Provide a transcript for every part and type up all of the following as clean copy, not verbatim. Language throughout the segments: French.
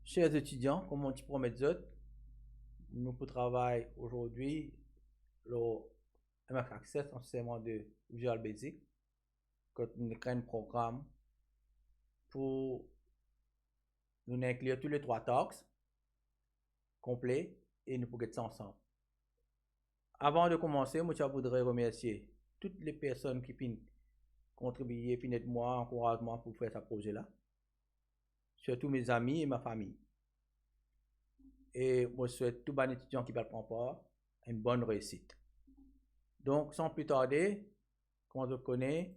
Chers étudiants, comme on dit pour mes autres, nous pour travailler aujourd'hui le MF Access enseignement de Visual Basic, quand nous créons un programme pour nous inclure tous les trois talks complets et nous pourrons ça ensemble. Avant de commencer, moi je voudrais remercier toutes les personnes qui ont contribué, puis moi, encouragement pour faire ce projet-là, surtout mes amis et ma famille. Et moi je souhaite tout bon étudiant qui va prendre part une bonne réussite. Donc, sans plus tarder, comme on connaît,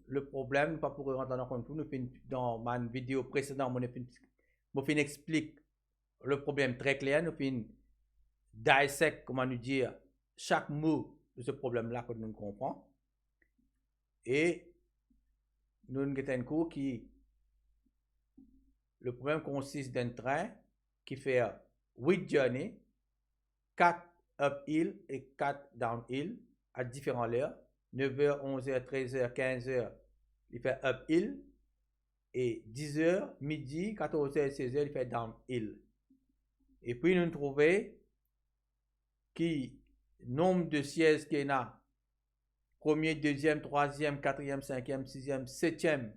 le problème, pas pour rentrer dans le nous dans ma vidéo précédente, je explique le problème très clair, nous fin dissect, comment nous dire, chaque mot de ce problème-là que nous comprenons. Et nous avons un cours qui, le problème consiste d'un train qui fait 8 journées, 4 uphill et 4 downhill à différentes heures. 9h, 11h, 13h, 15h, il fait uphill. Et 10h, midi, 14h, 16h, il fait downhill. Et puis, nous trouvons que nombre de sièges qu'il y a, premier, deuxième, troisième, quatrième, cinquième, sixième, septième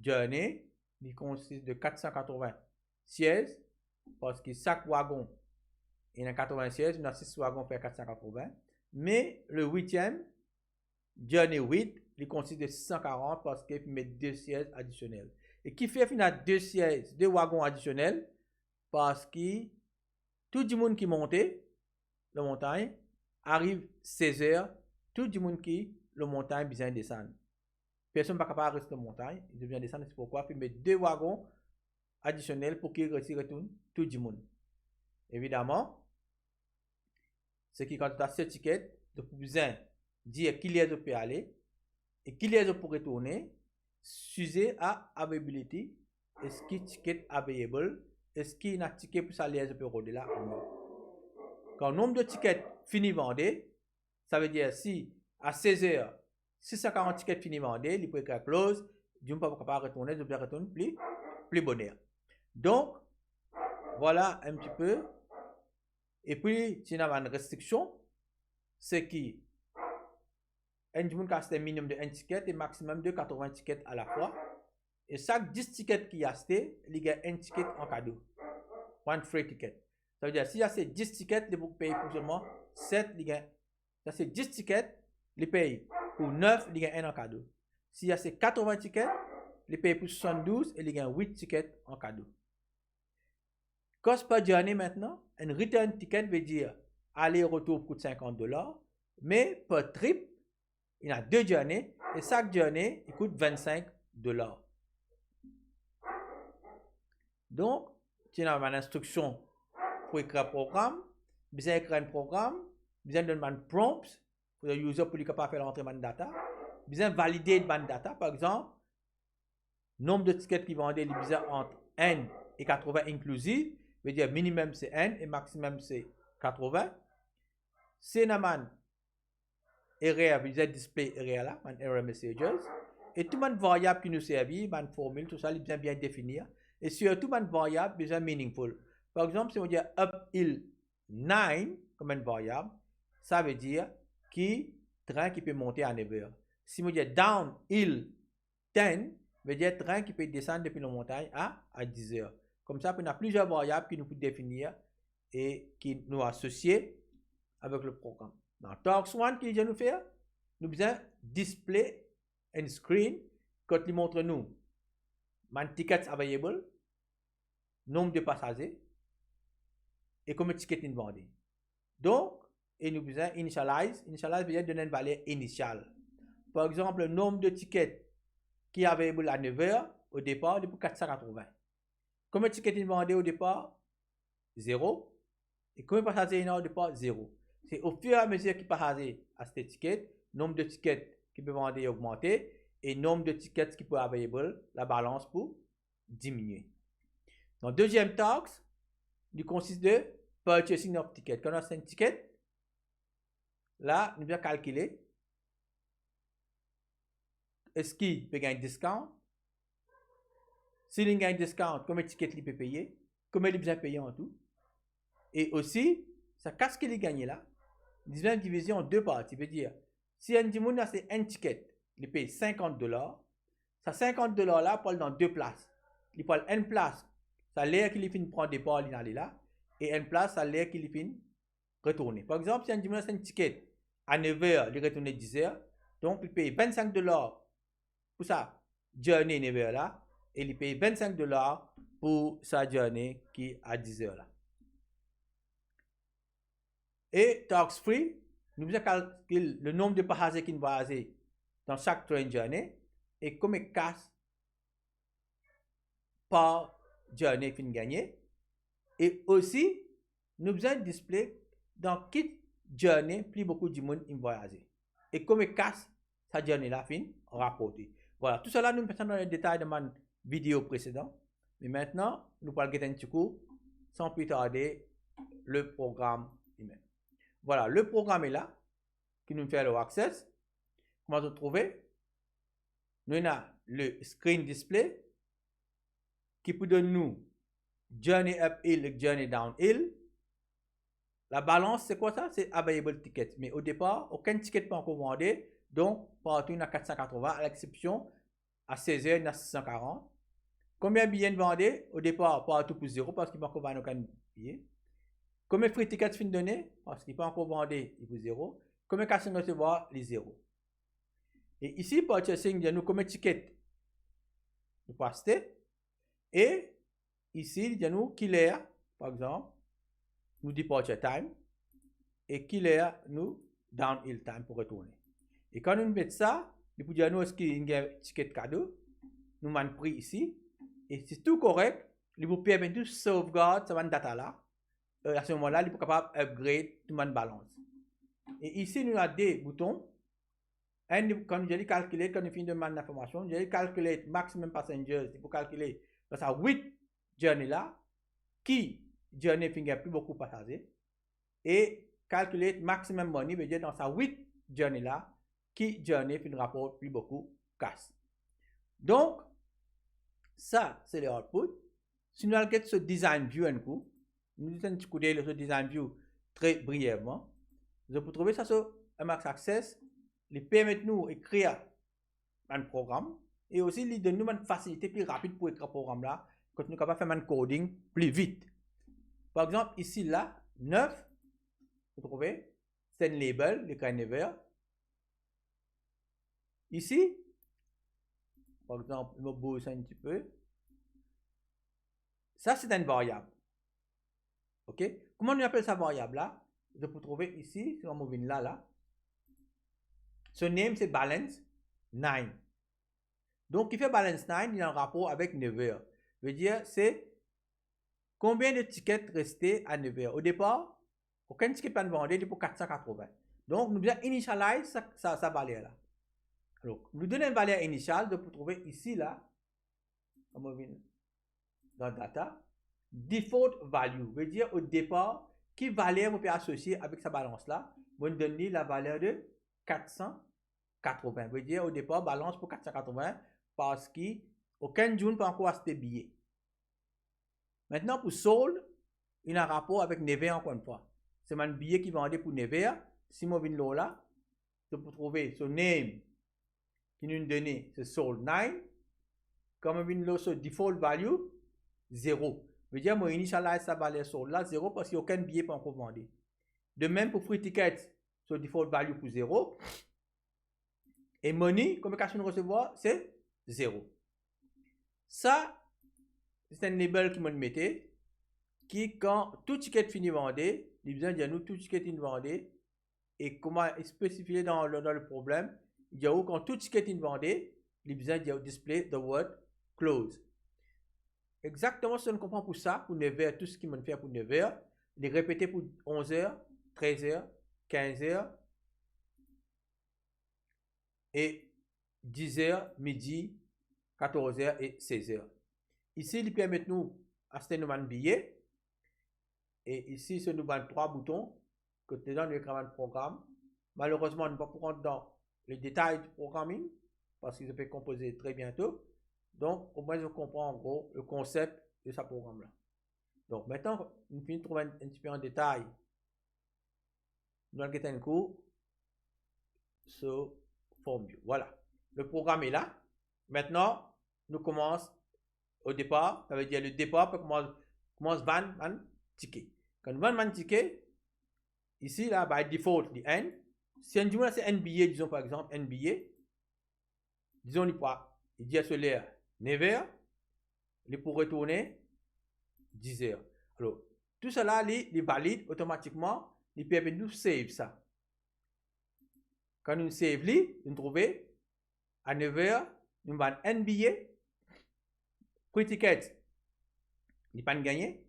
journée, il consiste de 480 sièges, parce que chaque wagon, il y a 80 sièges, il y a 6 wagons fait 480. Mais le huitième, journée 8, il consiste de 640 parce qu'il met 2 sièges additionnels. Et qui fait qu'il y a 2 sièges, 2 wagons additionnels, parce que tout le monde qui monte la montagne arrive 16 heures, tout le monde qui la montagne besoin de descendre. Personne ne peut pas rester dans la montagne, il devient descendre, c'est pourquoi il met 2 wagons additionnels pour qu'il retourne tout le monde. Évidemment, ce qui quand tu as ce ticket, tu as besoin de dire qui est peut aller et qui est pour retourner, sujet à availability, est-ce qu'il ticket available, est-ce qu'il y a un ticket pour ça les peut là ou non. Quand le nombre de tickets fini vendé, ça veut dire si à 16h, 640 tickets fini vendé, il peut être close, du ne peut pas retourner, je peux retourner plus bonheur. Donc, voilà un petit peu. Et puis, si on a une restriction, c'est qui un minimum de 1 ticket et maximum de 80 tickets à la fois. Et chaque 10 tickets qui a acheté, il y a un ticket en cadeau. One free ticket. Ça veut dire, s'il y a ces 10 tickets, il paye pour seulement 7, il y a ces 10 tickets, il paye pour 9, il y a un en cadeau. S'il y a ces 80 tickets, il paye pour 72 et il y a 8 tickets en cadeau. Cost per journée maintenant, un return ticket veut dire aller-retour coûte $50, mais per trip, il y a 2 journées et chaque journée, il coûte $25. Donc, tu as une instruction pour écrire un programme, besoin d'écrire un programme, besoin de demander prompt pour le user pour lui capable faire l'entrée de data, besoin de valider de data, par exemple, nombre de tickets qui vendent, il besoin entre N et 80 inclusif, veut dire minimum c'est N et maximum c'est 80. C'est une erreur, vous avez display error là, un error messages. Et tout le variable qui nous servit, une formule, tout ça, il bien bien définir. Et surtout, une variable besoin meaningful. Par exemple, si on dit uphill 9 comme une variable, ça veut dire qui train qui peut monter à 9 heures. Si on dit downhill 10, veut dire train qui peut descendre depuis la montagne à 10 heures. Comme ça, on a plusieurs variables qui nous peuvent définir et qui nous associent avec le programme. Dans Talks 1, qui vient nous faire, nous besoin display and screen, quand il montre nous, man tickets available, nombre de passagers, et combien de tickets nous vendons. Donc, et nous besoin initialize veut dire donner une valeur initiale. Par exemple, le nombre de tickets qui est available à 9 heures, au départ, il est pour 480. Combien de tickets nous vendons au départ? 0. Et combien de passagers il y a au départ? 0. C'est au fur et à mesure qu'il passe à cet ticket, nombre de tickets qui peut vendre augmenter et nombre de tickets qui peut available, la balance pour diminuer. Dans le deuxième taxe, il consiste de purchasing of ticket. Quand on a 5 tickets, là, nous allons calculer est-ce qu'il peut gagner un discount. S'il gagne un discount, combien de tickets il peut payer? combien il a besoin de payer en tout. Et aussi, ça casse qu'il a gagné là. Il a divisé en deux parties. Ça veut dire, si un monde a c'est un ticket, il paye $50. Ça $50 là, pour aller dans deux places. Il prend une place, ça l'air qu'il finit prendre des parts, il aller là. Et une place, ça l'air qu'il finit retourner. Par exemple, si un monde a un ticket à 9h, il retourne 10h. Donc, il paye $25 pour ça, journée 9h là. Et il paye $25 pour sa journée qui est à 10h là. Et tax free, nous avons calculé le nombre de passagers qui voyagent dans chaque train journée et combien de casse par journée fin gagné. Et aussi, nous avons display dans quelle journée plus beaucoup de monde voyage. Et combien de casse sa journée là fin rapporté. Voilà, tout cela nous mettons dans les détails de ma vidéo précédente. Mais maintenant, nous allons faire un petit coup sans plus tarder le programme email. Voilà, le programme est là, qui nous fait le access. Comment vous trouver? Nous avons le screen display, qui peut donner nous journey uphill et journey downhill. La balance, c'est quoi ça? C'est available ticket. Mais au départ, aucun ticket pas encore vendu. Donc, partout, il y a 480, à l'exception, à 16h, il y a 640. Combien de billets vendus? Au départ, partout pour 0, parce qu'il n'y a pas encore vendu aucun billet. Combien de free tickets fin donné? Parce qu'il n'est pas encore vendu, il vaut 0. Combien de casting recevoir? Les 0. Et ici, purchasing, il y a nous combien de tickets nous pouvons acheter. Et ici, il y a nous killer, par exemple, nous departure time. Et killer, nous downhill time pour retourner. Et quand nous mettons ça, il peut dire nous est-ce qu'il y a un ticket cadeau. Nous avons pris ici. Et c'est tout correct. Il vous permet de sauvegarder cette data là. À ce moment-là, il est capable d'upgrade tout le balance. Et ici, nous avons des boutons. Quand nous allons calculer, quand nous finissons de demander l'information, nous allons calculer maximum passengers. Il faut calculer dans sa 8 journée là, qui journée finit plus beaucoup de passagers. Et calculer maximum money, veut dire dans sa 8 journée là, qui journée finit rapporte plus beaucoup de cash. Donc, ça, c'est le output. Si nous allons ce design view un coup, nous allons écouter ce design view très brièvement. Vous pouvez trouver ça sur Emacs Access. Il permet nous d'écrire un programme et aussi il donne nous une facilité plus rapide pour écrire un programme là quand nous sommes capables de faire un coding plus vite. Par exemple, ici là, 9, vous trouvez, c'est un label, le carnivore. Ici, par exemple, je me bouge un petit peu. Ça, c'est une variable. OK? Comment on appelle ça variable là? Je peux trouver ici, si on move là. Son name, c'est balance 9. Donc, il fait balance 9, il a un rapport avec 9h. Veut dire, c'est combien de tickets restés à 9h. Au départ, aucun ticket pas vendu, il est pour 480. Donc, nous devons initialiser sa valeur là. Alors, nous donnons une valeur initiale, de pour trouver ici là, on move dans data, default value, veut dire au départ, quelle valeur vous pouvez associer avec sa balance là. Vous donnez la valeur de 480. Veut dire au départ, balance pour 480 parce qu'aucun jour ne peut encore acheter billet. Maintenant, pour sold, il a un rapport avec Never encore une fois. C'est un billet qui vendait pour Never. Si je viens là, je peux trouver son name qui nous donné, c'est sold 9. Comme je viens là, sur default value, 0. Veut dire, moi, initialize sa valeur sold là, 0 parce qu'il n'y a aucun billet pas encore vendu. De même pour free tickets, sur default value pour 0. Et money, comme question de recevoir, c'est 0. Ça, c'est un label qui me mettait, qui, quand tout ticket finit vendu, il besoin de dire nous tout ticket finit vendu, et comment spécifier dans le problème, il y a où quand tout ticket finit vendu, il besoin de dire display the word close. Exactement ce qu'on comprend pour ça, pour 9h, tout ce qu'il me fait pour 9h, il est répété pour 11h, 13h, 15h, et 10h, midi, 14h et 16h. Ici, il permet nous acheter nos billets. Et ici, ce nous donne 3 boutons que dedans nous écrivons le programme. Malheureusement, on ne va pas rentrer dans les détails du programming parce qu'ils peuvent composer très bientôt. Donc, au moins, je comprends en gros le concept de ce programme-là. Donc, maintenant, nous finissons de trouver un petit peu en détail. Nous allons un cours sur formule. Voilà. Le programme est là. Maintenant, nous commençons au départ. Ça veut dire le départ commence 20 tickets. Quand 20 tickets, ici, là, by default, the N. Si on dit c'est NBA, disons par exemple NBA, disons il dit à ce l'air 9h, il pour retourner 10h. Alors, tout cela, il valide automatiquement, il permet de nous save ça. Quand nous save, nous trouvons à 9h, nous avons NBA, prix ticket, il n'est pas gagné.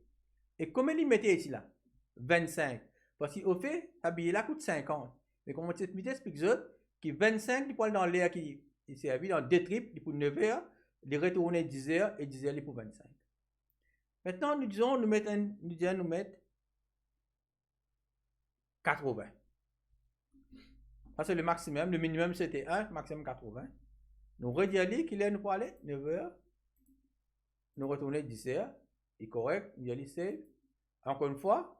Et comment il mettait ici là 25. Parce qu'au fait, ce billet là coûte 50. Mais comme on t'explique que 25, il peut dans l'air qui est servi dans deux tripes, il pour 9h, il retourne 10h et 10h, il pour 25. Maintenant, nous disons, nous mettre 80. Ça, c'est le maximum. Le minimum, c'était 1, maximum 80. Nous redisons qu'il est, nous pour aller 9h. Nous retourner 10h. Il est correct. Nous allons save. Encore une fois,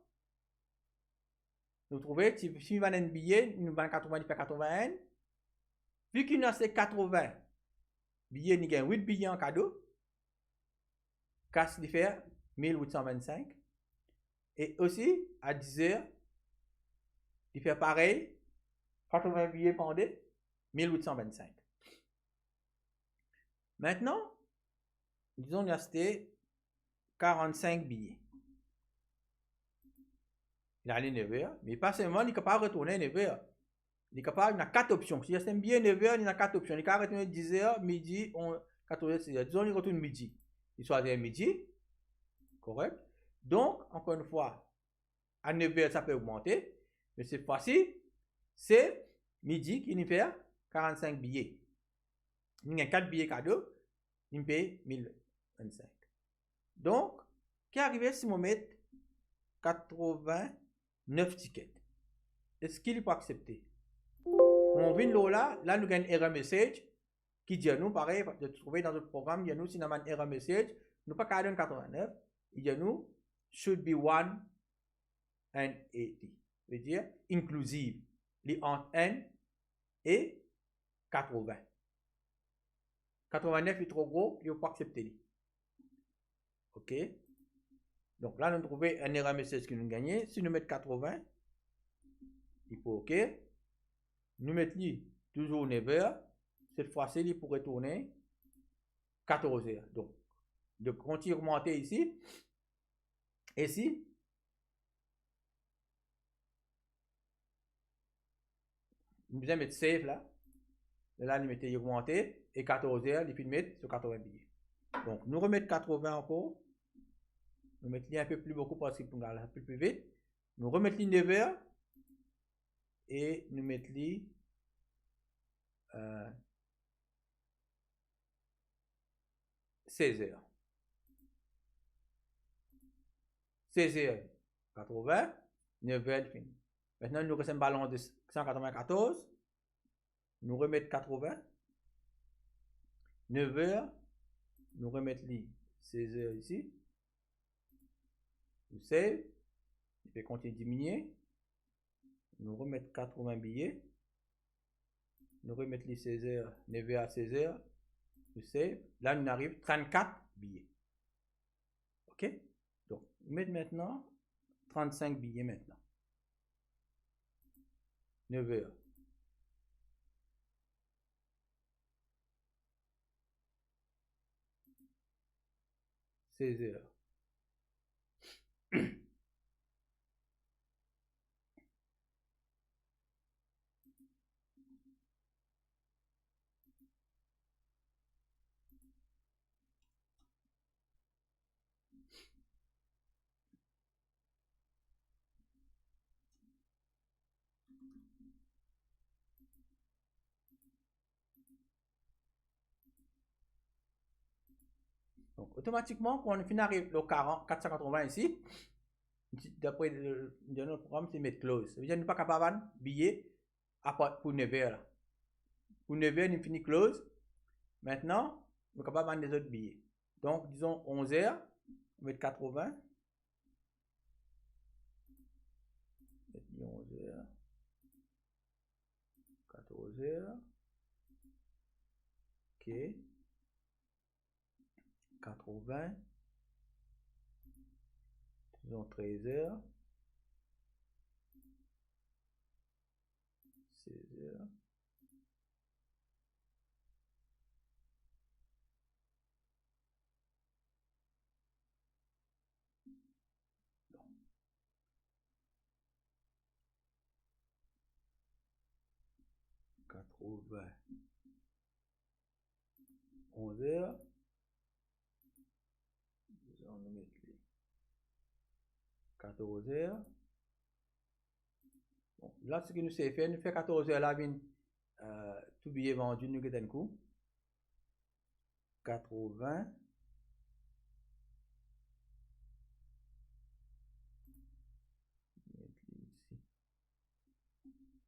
nous trouvons, si nous avons un billet, nous avons 80, il fait 81. Vu qu'il y a ces 80 billets, nous avons 8 billets en cadeau. Casse il fait 1825. Et aussi, à 10h, il fait pareil. 80 billets pendés, 1825. Maintenant, disons, il a acheté 45 billets. Il a allé 9h, mais pas seulement, il est capable de retourner 9h. Il est capable, il a 4 options. Si il a un billet 9h, il a 4 options. Il est capable de retourner 10h, midi, 14h, 16h. Disons, il retourne midi. Il choisit midi. Correct. Donc, encore une fois, à 9h, ça peut augmenter. Mais cette fois-ci, c'est midi qui nous fait 45 billets. Il y a 4 billets cadeaux. Il me paye 1025. Donc, qui arrive si on met 89 tickets? Est-ce qu'il peut accepter? On vient là, nous gagnons un error message qui dit à nous, pareil, de trouver dans notre programme, il y a nous, si nous avons un error message, nous pas qu'à donner 89, il y a nous, should be 180. Ça veut dire, inclusive, les entre n et 80. 89 est trop gros, il ne faut pas accepter. OK? Donc là, nous trouvons un error message qui nous gagne. Si nous mettons 80, il faut OK. Nous mettons toujours 9h. Cette fois-ci, il pourrait tourner 14h. Donc, de continuer à augmenter ici. Ici, nous allons mettre save là. Là, nous mettons augmenter. Et 14h, il faut mettre sur 80 billets. Donc, nous remettons 80 encore. Nous mettons un peu plus beaucoup parce qu'il peut aller un peu plus vite. Nous remettons 9h. Et nous mettons 16h. 16h, 80, 9h, fini. Maintenant, nous avons un ballon de 194. Nous remettons 80. 9h, nous remettons 16h ici. Nous save. Il fait continuer de diminuer. Nous remettons 80 billets. Nous remettons les 16h, 9h à 16h. Nous save. Là, nous arrivons 34 billets. OK? Donc, nous mettons maintenant 35 billets maintenant. 9h. 16h. Donc, automatiquement, quand on finit arrive au 480 ici, d'après notre programme, c'est mettre close. Ça veut dire que nous ne sommes pas capable de billet pour 9h. Pour 9h, nous finissons close. Maintenant, nous sommes capables de vendre des autres billets. Donc, disons 11h, on met 80. 14h. OK. 80. Disons 13h. 16h. Quatre-vingts. 11h. On va mettre 14h. Bon, là, ce que nous savons faire, nous faisons 14h là, tout billet vendu, nous avons un coup. 80.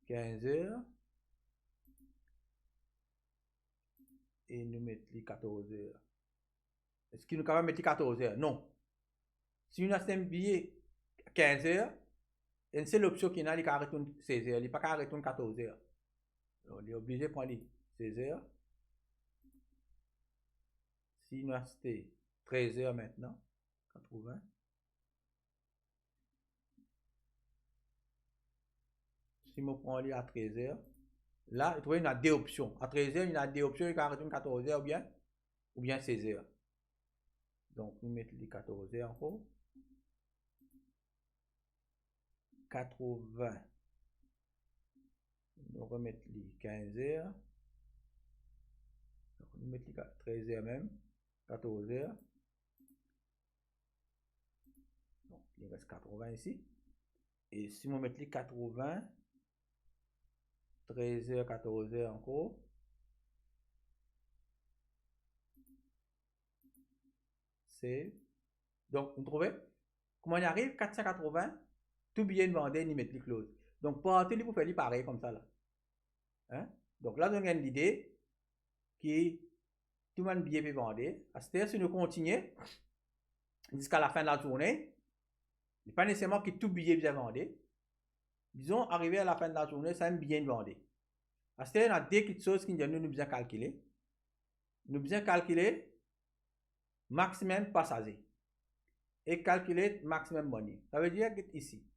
15h. Et nous mettons les 14h. Est-ce qu'il nous capable de mettre 14h? Non. Si nous avons un billet 15h, c'est l'option qui n'a pas arrêté 16h, il n'a pas arrêté 14h. On est obligé de prendre les 16h. Si nous avons 13h maintenant, 80. Si je prends les à 13h, là, vous trouvez, il y a deux options. À 13h, il y a deux options, il y a 14h ou bien 16h. Donc, nous mettons les 14h en haut. 80. Nous remettons les 15h. Donc, nous mettons les 13h même. 14h. Donc, il reste 80 ici. Et si on met les 80, 13h, 14h encore. C'est. Donc, vous trouvez? Comment on y arrive? 480. Tout billet de vendre, ni mettre les clauses. Donc, partez pour faire pareil comme ça là. Hein? Donc là, on a l'idée qui tout le monde billet peut vendre. C'est-à-dire, si nous continuons jusqu'à la fin de la journée, il n'est pas nécessairement que tout billet bien vendu. Disons, arrivé à la fin de la journée, c'est un billet vendu. C'est-à-dire, il y a deux petites choses qui nous bien calculer. Nous bien calculer maximum passager et calculer maximum money. Ça veut dire que ici,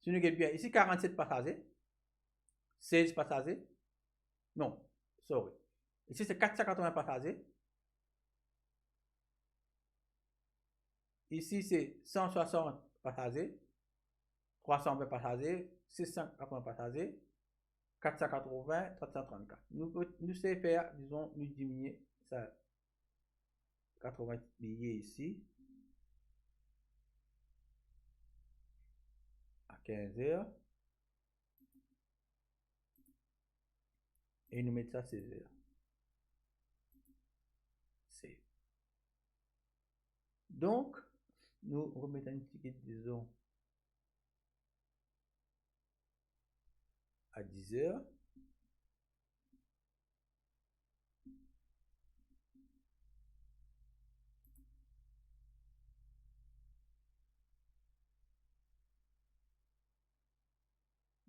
si nous avons bien ici 47 passagers, 16 passagers, non, sorry. Ici c'est 480 passagers. Ici c'est 160 passagers, 320 passagers, 680 passagers, 480, 334. Nous savons faire, disons, nous diminuer ça. 80 billets ici. À 15h. Et nous mettons ça à 16h. C'est. Donc, nous remettons un ticket, disons, à 10h.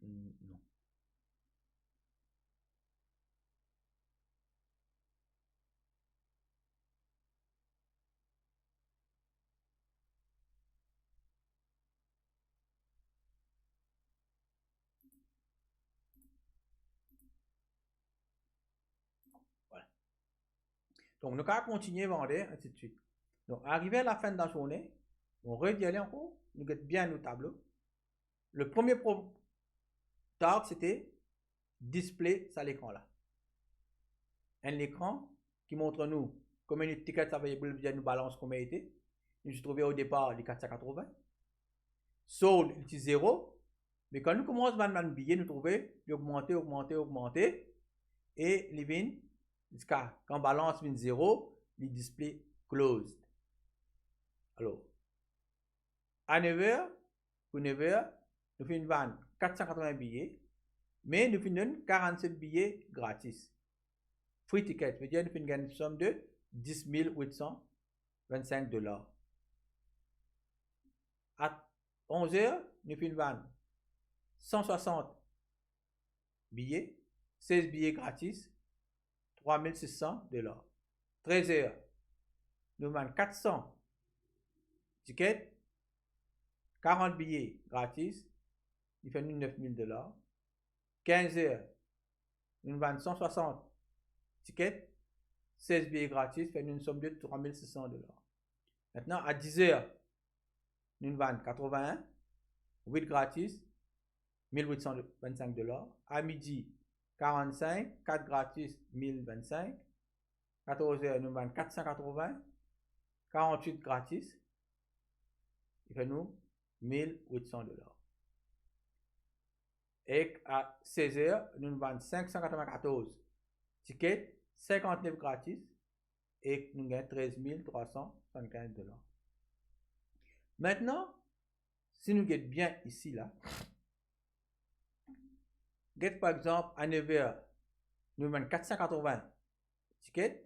Non. Voilà. Donc, nous allons continuer à vendre, ainsi de suite. Donc, arrivé à la fin de la journée, on revient encore, nous mettons bien nos tableaux. Le premier tab, c'était display sur l'écran là. Un écran qui montre nous combien de tickets ça va bien nous balance combien était. Nous avons trouvé au départ les 480. Sold, il est 0. Mais quand nous commençons à vendre billet, nous trouvons augmenter. Et les vins, quand balance vient 0, les display closed. Alors, à 9h, pour 9h, nous faisons vendre 480 billets, mais nous faisons 47 billets gratis. Free ticket, veut dire nous faisons une somme de 10 825 $. À 11h, nous faisons vendre 160 billets, 16 billets gratis, 3600 $. 13 heures, nous vendons 400 tickets, 40 billets gratis, il fait nous 9000 $. 15 heures, nous vendons 160 tickets, 16 billets gratis, fait nous une somme de 3600 $. Maintenant, à 10 heures, nous vendons 81, 8 gratis, 1825 $. À midi, 45, 4 gratis, 1025. 14 heures, nous vendons 480, 48 gratis, il fait nous 1800 $. Et à 16 heures, nous vendons 594 tickets, 59 gratis, et nous gagnons 13 375 $. Maintenant, si nous gagnons bien ici, là, get par exemple à 9 heures, nous vendons 480 tickets.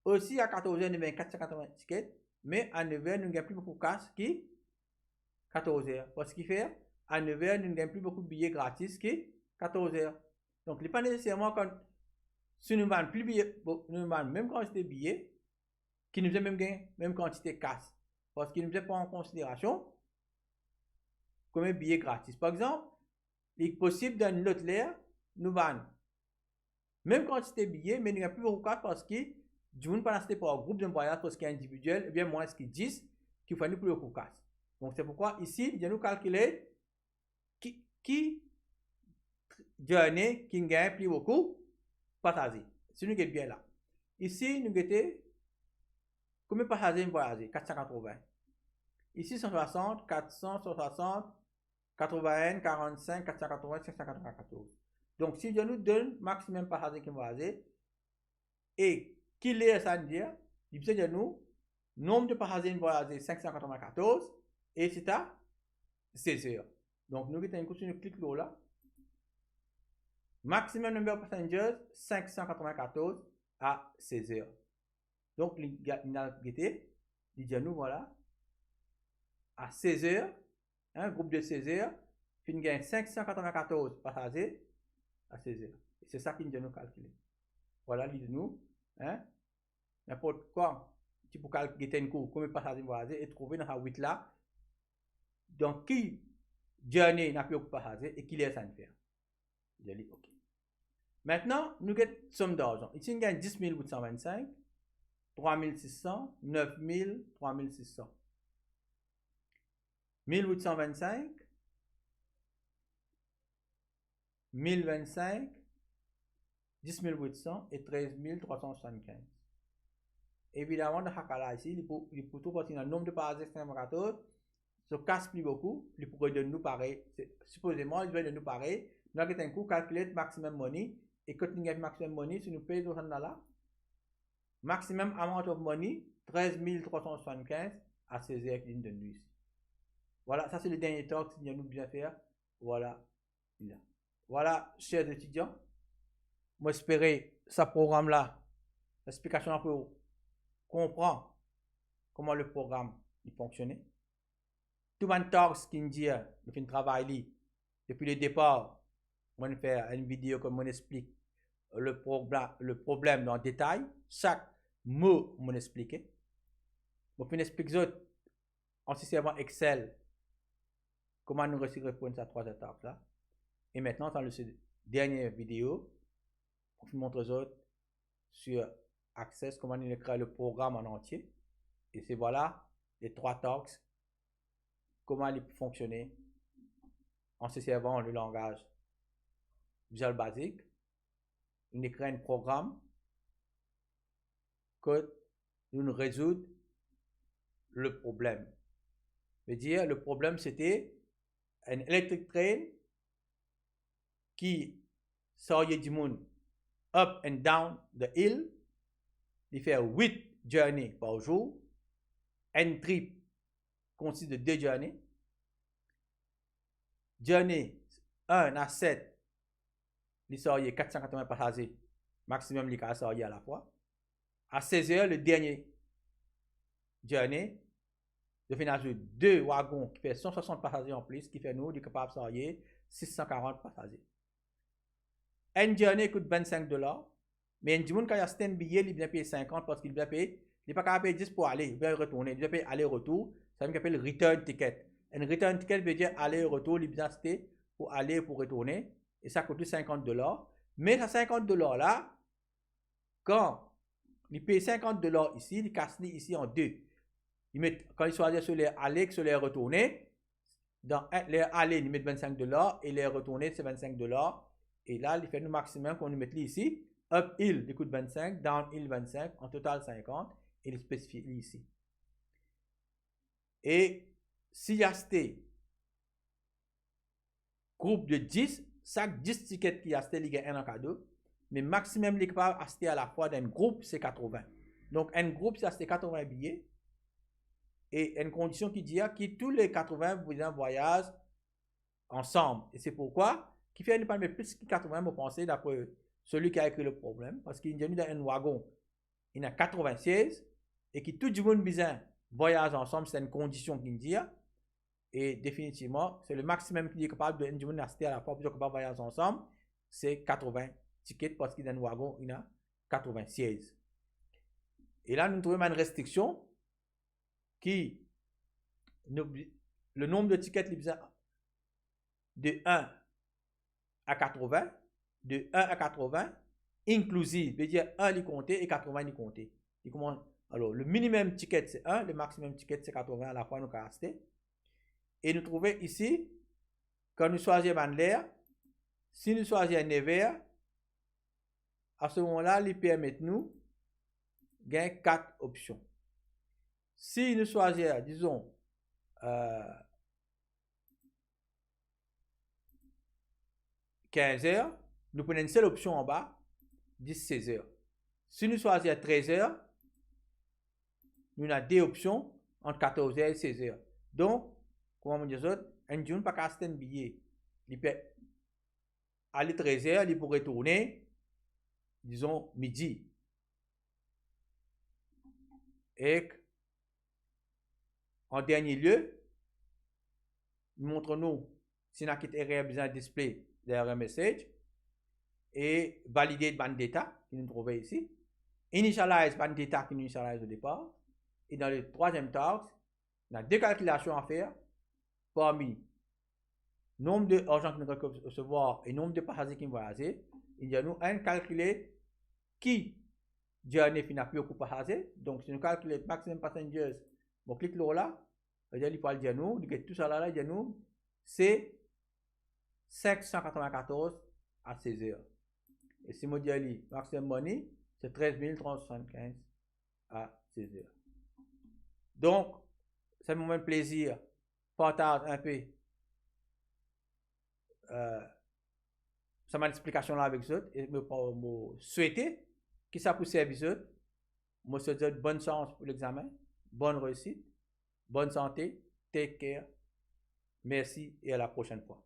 Aussi à 14 heures, nous vendons 480 tickets. Mais à 9 heures, nous n'avons plus beaucoup de cash qui 14 heures. Parce qu'il fait, à 9 heures, nous n'avons plus beaucoup de billets gratis qui 14 heures. Donc, il n'est pas nécessairement quand, si nous vendons plus de billets, nous vendons même quantité de billets, qui nous faisait même quantité de cash. Parce qu'il ne nous faisait pas en considération comme un billet gratis. Par exemple, il est possible dans l'autre l'air, nous vendons même quantité de billets, mais nous n'avons plus beaucoup de cash parce que du monde pas acheté par groupe de voyage parce qu'il est individuel, et bien moins ce qu'ils disent qu'il faut nous plus beaucoup de cash. Donc c'est pourquoi ici, il nous calculer qui journée qui gagne plus beaucoup passagers. Si nous gagnons bien là. Ici, nous gagnons combien de passagers nous voyager? 480. Ici, 160, 400, 160, 81, 45, 480, 594. Donc, si je nous donne maximum passagers qui voyager et qu'il est ça dire, il peut dire nous nombre de passagers voyagés 594 et c'est à 16 heures. Donc, nous avons une clic là. Maximum number of passengers 594 à 16 heures. Donc, il a guetté, il dit nous voilà à 16 heures, un groupe de 16 heures, puis il gagne 594 passagers à 16 heures. C'est ça qu'il nous calculer. Voilà, il dit nous, hein, n'importe quoi, tu peux calculer un cours, combien de passagers voyagés et trouver dans la 8 là, donc qui journée n'a plus de passagers et qui laisse à faire. Je dis OK. Maintenant, nous avons une somme d'argent. Ici, nous gagnons 10 825, 3600, 9000, 3600. 1825, 1025, 10 800 et 13 375. Évidemment, dans ce cas-là, ici, il faut tout partir dans le nombre de passagers 514. Ça casse plus beaucoup. Il pourrait donner nous pareil. Supposément, il va donner nous pareil. Nous avons un coût calculé maximum money. Et quand nous avons maximum money, si nous payons $200, maximum amount of money, 13 375 à 16 heures qui de nuit. Voilà, ça c'est le dernier talk que nous bien faire. Voilà. Voilà, chers étudiants. Moi, j'espère ce programme-là, l'explication pour comprendre comment le programme fonctionne. Tout le monde talk qui dit, je fais un travail depuis le départ. On va faire une vidéo comme on explique le problème dans le détail. Chaque mot, on explique. On va expliquer en servant Excel comment nous réussir à répondre à 3 étapes là. Et maintenant, dans cette dernière vidéo, on vous montre aux autres sur Access comment nous créer le programme en entier. Et c'est voilà les 3 talks, comment il peut fonctionner en se servant le langage Visual Basic. On écrit un programme que nous résoudre le problème. Je veux dire, le problème c'était un electric train qui sortait du monde up and down the hill. Il fait 8 journées par jour. Un trip consiste de 2 journées. Journée 1 à 7, il sortait 480 passagers. Maximum, il sortait à la fois. À 16 heures, le dernier journée, de finir 2 wagons qui fait 160 passagers en plus, qui fait nous, il est capable de sortir 640 passagers. un journée coûte 25 $, mais un jour, quand il y a un billet, il vient payer 50 parce qu'il vient payer, il n'est pas capable de payer 10 pour aller, il vient retourner, il vient payer aller-retour, ça veut dire qu'il appelle return ticket. Un return ticket veut dire aller-retour, il vient acheter pour aller et pour retourner, et ça coûte 50 $. Mais ces 50 $ là, quand il paye 50 $ ici, il casse ici en deux. Quand il choisit sur les aller, sur les retourner, dans les aller, il met 25 $ et les retourner, c'est 25 $. Et là, il fait le maximum qu'on met ici. Up hill, il coûte 25, down hill 25, en total 50, et il spécifie ici. Et s'il y a acheté groupe de 10, chaque 10 tickets qui a acheté, il gagne un en cadeau, mais maximum, il est capable d'acheter à la fois d'un groupe, c'est 80. Donc, un groupe, c'est acheter 80 billets, et une condition qui dit que tous les 80 voyagent ensemble. Et c'est pourquoi, qui fait pas plus que 80, vous pensez, d'après celui qui a écrit le problème, parce qu'il y a dans un wagon, il y a 96, et que tout le monde besoin voyage ensemble, c'est une condition qui dit, et définitivement, c'est le maximum qui est capable de nous acheter à la fois pour qu'on voyage ensemble, c'est 80 tickets, parce qu'il y a un wagon, il y a 96. Et là, nous trouvons une restriction qui, le nombre de tickets de 1 à 80, de 1 à 80, inclusive, veut dire 1 il compter et 80 il compter. Alors, le minimum ticket c'est 1, le maximum ticket c'est 80 à la fois nous avons acheté. Et nous trouvons ici, quand nous choisissons l'air, si nous choisissons Nevers, à ce moment-là, il permet nous de gagner 4 options. Si nous choisissons, disons, 15 heures, nous prenons une seule option en bas, 10-16 heures. Si nous choisissons 13 heures, nous avons deux options entre 14 heures et 16 heures. Donc, comment on dit ça, un jour, pas qu'à un billet, il peut aller 13 heures, il pourrait retourner, disons, midi. Et en dernier lieu, montre-nous si nous avons besoin de display derrière un message et valider le band data que nous trouvons ici. Initialize band data qui nous initialise au départ. Et dans le troisième task, on a deux calculations à faire parmi nombre d'argent que nous allons recevoir et nombre de passagers qui vont voyager. Il y a nous un calculer qui journée n'a plus beaucoup de passagers. Donc, si nous calculons maximum passengers, on clique là, il faut dire nous, tout ça là, nous, c'est 594 à 16 heures. Et si on dit maximum money, c'est 13 375 à 16 heures. Donc, c'est mon plaisir, partage un peu cette explication là avec vous et me souhaiter que ça puisse servir vous. Je vous souhaite bonne chance pour l'examen, bonne réussite, bonne santé, take care, merci et à la prochaine fois.